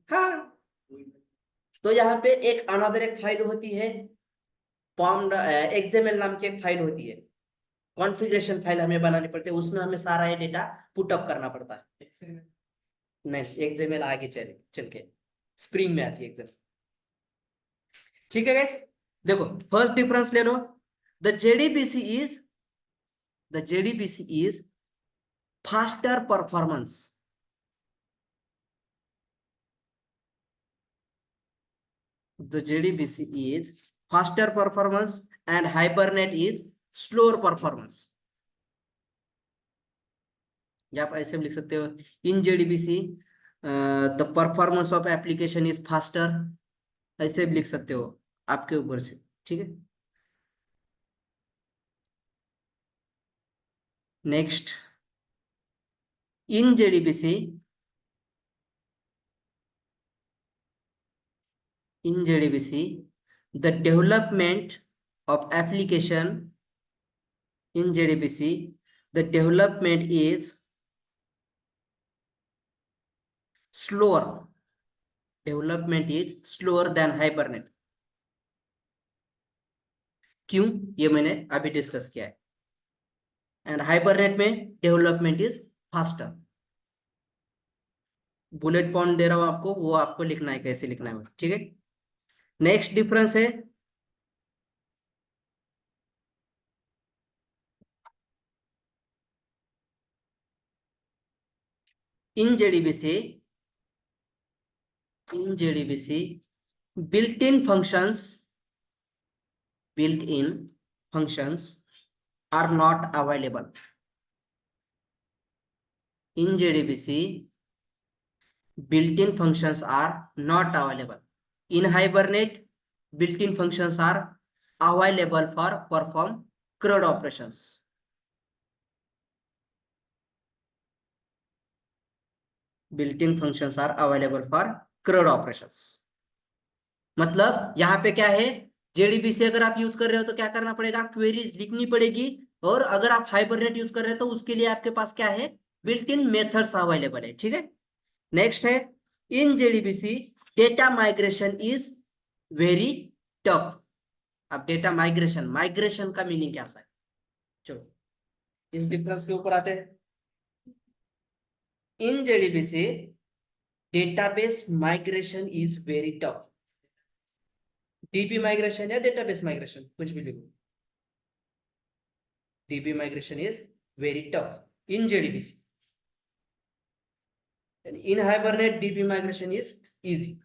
Speaker 1: हाँ, तो यहाँ पे एक अनदर एक फाइल होती है, पॉन्ड XML नाम की एक फाइल होती है, कॉन्फ़िगरेशन फाइल हमें बनानी पड़ती है, उसमें हमें सारा ये डेटा पुट अप करना पड़ता है। नहीं XML आगे चल के स्प्रिंग में आती है XML। ठीक है गाइस, देखो फर्स्ट डिफरेंस ले लो। The JDBC is faster performance. The JDBC is faster performance and Hibernate is slower performance। या आप ऐसे भी लिख सकते हो, इन JDBC the performance of application is faster, ऐसे भी लिख सकते हो, आपके ऊपर से। ठीक है, next, in JDBC the development of application in JDBC, the development is slower, than Hibernate। क्यों, ये मैंने अभी डिस्कस किया है। एंड हाइबरनेट में development is faster. Bullet point दे रहा हूं आपको, वो आपको लिखना है, कैसे लिखना है। ठीक है, नेक्स्ट डिफरेंस है इन JDBC built-in functions are not available। in JDBC built-in functions are not available। in Hibernate built-in functions are available for perform CRUD operations। built-in functions are available for CRUD operations। मतलब यहाँ पे क्या है, JDBC अगर आप use कर रहे हो तो क्या करना पड़ेगा, क्वेरीज लिखनी पड़ेगी। और अगर आप हाइबरनेट यूज कर रहे हो तो उसके लिए आपके पास क्या है, बिल्ट इन मेथड्स अवेलेबल है, ठीक है। नेक्स्ट है, in JDBC data migration is very tough. अब डेटा माइग्रेशन, माइग्रेशन का मीनिंग क्या होता है, चलो इस डिफरेंस के ऊपर आते हैं। In JDBC database migration is very tough. DB migration या डेटाबेस माइग्रेशन कुछ भी लिखो, DB migration is very tough in JDBC, in Hibernate DB migration is easy.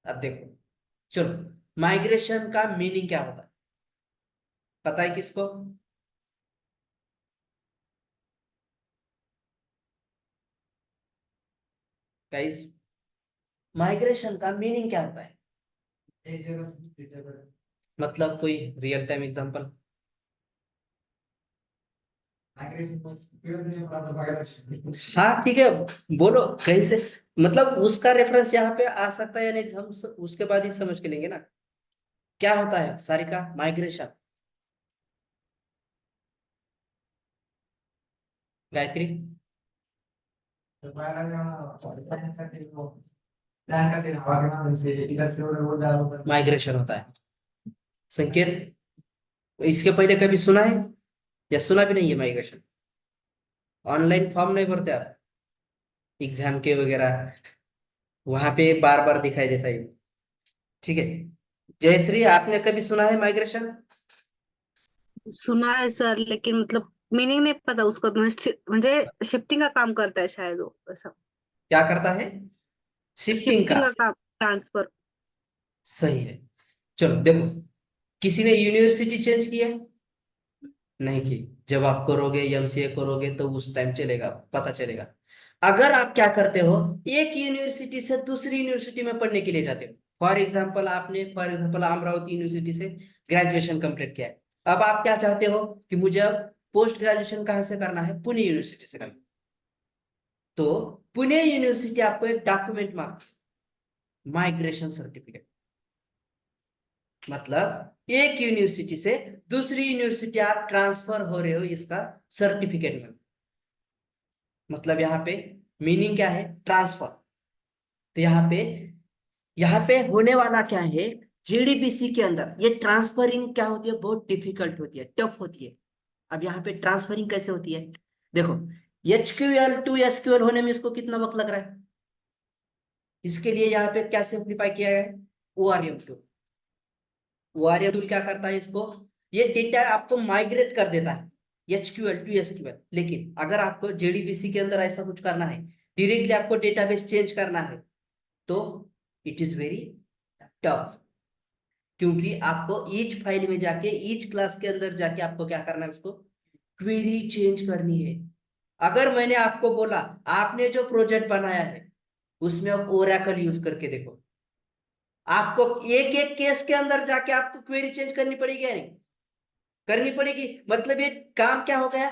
Speaker 1: अब देखो, चलो माइग्रेशन का मीनिंग क्या होता है, पता है किसको? गाइस, माइग्रेशन का मीनिंग क्या होता है? मतलब कोई रियल टाइम एग्जांपल। हाँ ठीक है, बोलो कहीं से, मतलब उसका रेफरेंस यहाँ पे आ सकता है या नहीं, हम उसके बाद ही समझ के लेंगे ना। क्या होता है सारिका माइग्रेशन? गायत्री, माइग्रेशन होता है। संकेत, इसके पहले कभी सुना है या सुना भी नहीं है माइग्रेशन? ऑनलाइन फॉर्म नहीं भरते आप एग्जाम के वगैरह, वहां पे बार बार दिखाई देता है, ठीक है। जयश्री, आपने कभी सुना है माइग्रेशन?
Speaker 3: सुना है सर, लेकिन मतलब मीनिंग नहीं पता उसको, म्हणजे शिफ्टिंग का काम करता है शायद वो, ऐसा।
Speaker 1: क्या करता है? शिफ्टिंग का।
Speaker 3: शिफ्टिंग का काम, ट्रांसफर।
Speaker 1: सही है। चलो देखो, किसी ने यूनिवर्सिटी चेंज किया? नहीं की। जब आप करोगे एमसीए करोगे तो उस टाइम चलेगा, पता चलेगा। अगर आप क्या करते हो, एक यूनिवर्सिटी से दूसरी यूनिवर्सिटी में पढ़ने के लिए जाते हो, फॉर एग्जांपल अमरावती यूनिवर्सिटी से ग्रेजुएशन कंप्लीट किया है। अब आप क्या चाहते हो कि मुझे अब पोस्ट ग्रेजुएशन कहाँ से करना है, पुणे यूनिवर्सिटी से करना है। तो पुणे यूनिवर्सिटी आपको एक डॉक्यूमेंट मांगती है, माइग्रेशन सर्टिफिकेट। मतलब एक यूनिवर्सिटी से दूसरी यूनिवर्सिटी आप ट्रांसफर हो रहे हो, इसका सर्टिफिकेट में। मतलब यहाँ पे मीनिंग क्या है, ट्रांसफर। तो यहाँ पे होने वाला क्या है, जेडीबीसी के अंदर ये ट्रांसफरिंग क्या होती है, बहुत डिफिकल्ट होती है, टफ होती है। अब यहाँ पे ट्रांसफरिंग कैसे होती है, देखो, एचक्यूएल टू एसक्यूएल होने में इसको कितना वक्त लग रहा है, इसके लिए यहाँ पे क्या सिंप्लीफाई किया है, ओआरएम टूल। ओआरएम टूल क्या करता है, इसको ये डेटा आपको माइग्रेट कर देता है एचक्यूएल टू एसक्यूएल। लेकिन अगर आपको जेडीबीसी के अंदर ऐसा कुछ करना है, डायरेक्टली आपको डेटाबेस चेंज करना है, तो इट इज वेरी टफ। क्योंकि आपको ईच फाइल में जाके, ईच क्लास के अंदर जाके आपको क्या करना है, उसको क्वेरी चेंज करनी है। अगर मैंने आपको बोला, आपने जो प्रोजेक्ट बनाया है उसमें आप ओरेकल यूज करके देखो, आपको एक एक केस के अंदर जाके आपको क्वेरी चेंज करनी पड़ेगी या नहीं? करनी पड़ेगी। मतलब ये काम क्या हो गया,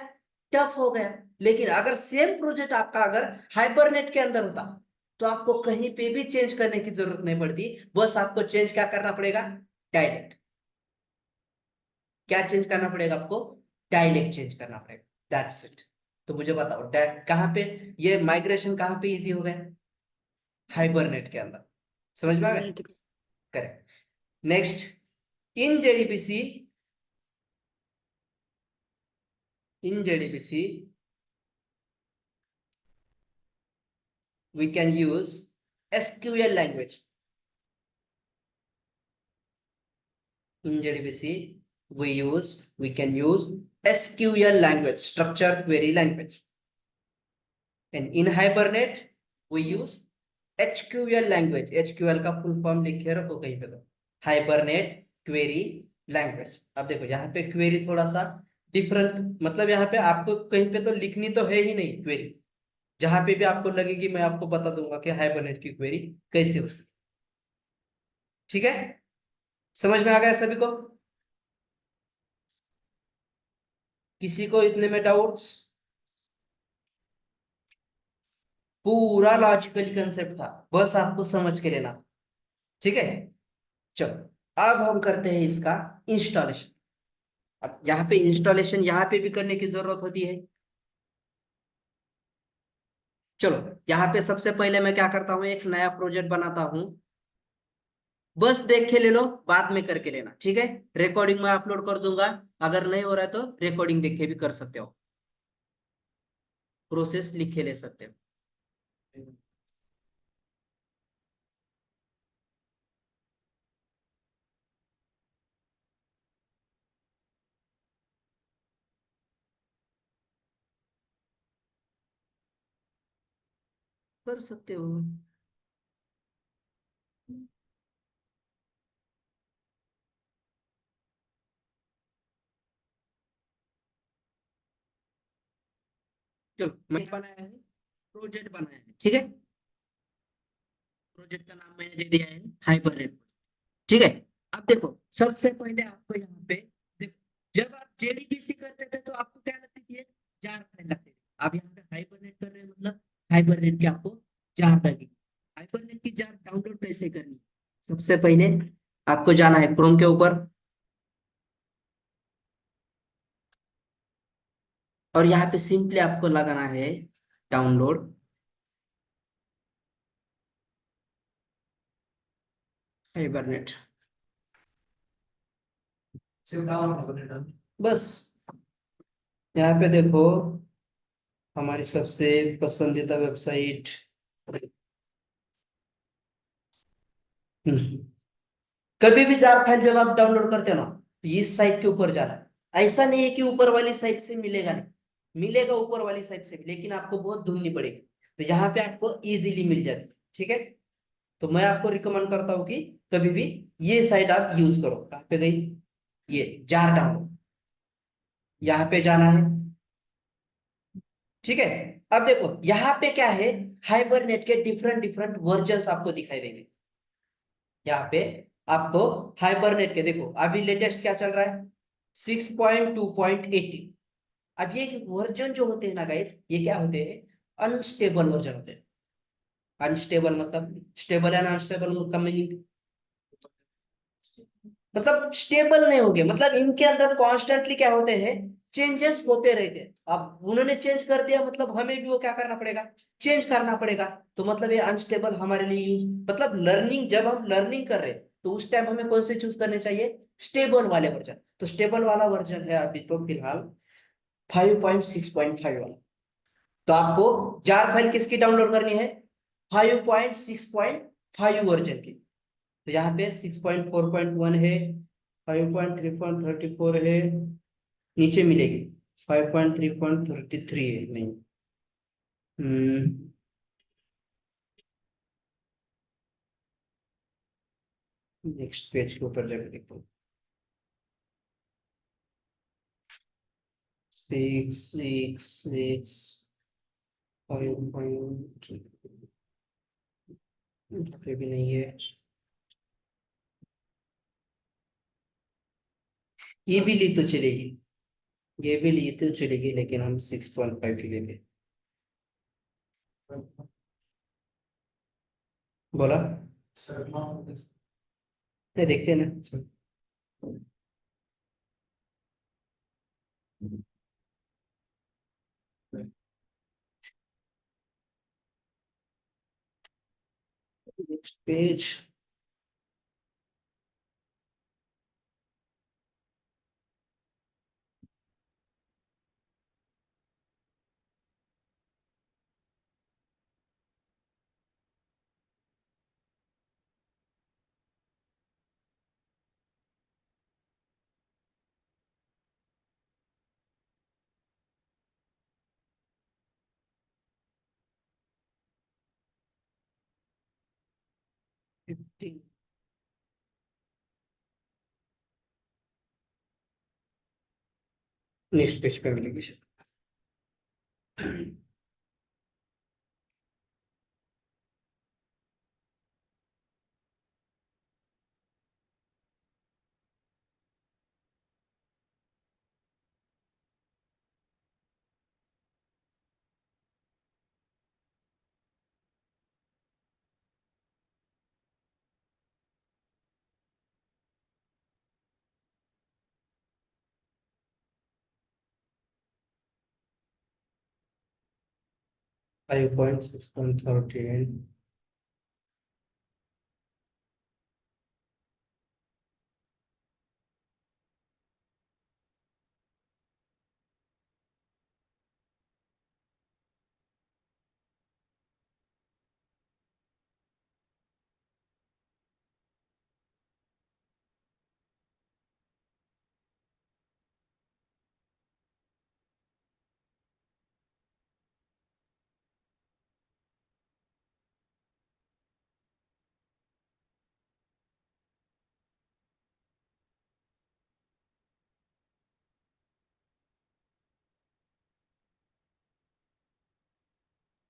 Speaker 1: टफ हो गया। लेकिन अगर सेम प्रोजेक्ट आपका अगर हाइबरनेट के अंदर होता, तो आपको कहीं पे भी चेंज करने की जरूरत नहीं पड़ती, बस आपको चेंज क्या करना पड़ेगा, डायलेक्ट। क्या चेंज करना पड़ेगा आपको, डायलेक्ट चेंज करना पड़ेगा, दैट्स इट। तो मुझे बताओ, कहाँ पे ये माइग्रेशन कहाँ पे इजी हो गया, हाइबरनेट के अंदर। समझ में आ गया? Correct. Next, in JDBC, in JDBC we can use SQL language. In JDBC we can use SQL language, structured query language. And in Hibernate we use HQL language. HQL का full form लिख के रखो कहीं पे, तो hibernate query language. अब देखो यहाँ पे क्वेरी थोड़ा सा डिफरेंट, मतलब यहाँ पे आपको कहीं पे तो लिखनी तो है ही नहीं क्वेरी, जहां पे भी आपको लगेगी मैं आपको बता दूंगा कि हाइबरनेट की क्वेरी कैसे होती है, ठीक है। समझ में आ गया सभी को? किसी को इतने में डाउट्स? पूरा लॉजिकल कंसेप्ट था, बस आपको समझ के लेना, ठीक है। चलो अब हम करते हैं इसका इंस्टॉलेशन। अब यहाँ पे इंस्टॉलेशन यहाँ पे भी करने की जरूरत होती है। चलो यहाँ पे सबसे पहले मैं क्या करता हूँ, एक नया प्रोजेक्ट बनाता हूँ। बस देख के ले लो, बाद में करके लेना, ठीक है। रिकॉर्डिंग में अपलोड कर दूंगा, अगर नहीं हो रहा है तो रिकॉर्डिंग देख के भी कर सकते हो, प्रोसेस लिख के ले सकते हो। कर सकते हो। चलो मैं बनाया है, प्रोजेक्ट बनाया है, ठीक है। प्रोजेक्ट का नाम मैंने दे दिया है हाइपरनेट, ठीक है। अब देखो सबसे पहले आपको यहाँ पे देखो, जब आप जेडीबीसी करते थे तो आपको क्या लगती थी, जार फाइल लगती थी। आप यहाँ पे हाइपरनेट कर रहे हैं, मतलब हाइपरनेट की आपको जार लगेगी। हाइपरनेट की जार डाउनलोड कैसे करनी है? सबसे पहले आपको जाना है क्रोम के ऊपर, और यहाँ पे सिंपली आपको लगाना है डाउनलोड हाइबरनेट। बस यहाँ पे देखो हमारी सबसे पसंदीदा वेबसाइट। कभी भी जार फाइल जब आप डाउनलोड करते हो ना, तो इस साइट के ऊपर जाना है। ऐसा नहीं है कि ऊपर वाली साइट से मिलेगा, नहीं मिलेगा ऊपर वाली साइट से भी, लेकिन आपको बहुत ढूंढनी पड़ेगी। तो यहाँ पे आपको इजीली मिल जाती है, ठीक है। तो मैं आपको रिकमेंड करता हूँ कि कभी भी ये साइट आप यूज करो। कहाँ पे गई, ये जार डाउनलोड, यहाँ पे जाना है, ठीक है। अब देखो यहाँ पे क्या है, हाइबरनेट के डिफरेंट डिफरेंट वर्जन्स आपको दिखाई देंगे। यहाँ पे आपको हाइबरनेट के देखो अभी लेटेस्ट क्या चल रहा है, 6.2.18। अब ये वर्जन जो होते हैं ना गाइस, ये क्या होते हैं, अनस्टेबल वर्जन होते हैं। अनस्टेबल मतलब स्टेबल एंड अनस्टेबल का मीनिंग, मतलब स्टेबल नहीं होंगे, मतलब इनके अंदर कॉन्स्टेंटली क्या होते हैं, चेंजेस होते रहते हैं। अब उन्होंने चेंज कर दिया, मतलब हमें भी वो क्या करना पड़ेगा, चेंज करना पड़ेगा। तो मतलब ये अनस्टेबल हमारे लिए यूज, मतलब लर्निंग, जब हम लर्निंग कर रहे हैं तो उस टाइम हमें कौन से चूज करने चाहिए, स्टेबल वाले वर्जन। तो स्टेबल वाला वर्जन है अभी तो फिलहाल 5.6.5 वाला। तो आपको जार फाइल किसकी डाउनलोड करनी है, 5.6.5 वर्जन की। तो यहाँ पे 6.4.1 है, 5.3.34 है, नीचे मिलेगी 5.3.33 है, नहीं। नेक्स्ट पेज के ऊपर जाकर देखता हूँ, 6.6.6 5., भी नहीं है। ये भी ली तो चलेगी, ये भी ली तो चलेगी, लेकिन हम 6.5 की लेते। बोला नहीं, देखते हैं ना। नेक्स्ट पेज, नेक्स्ट पेज पे मिलेगी। 5.6.13.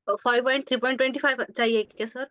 Speaker 3: और 5.3.25 चाहिए क्या सर?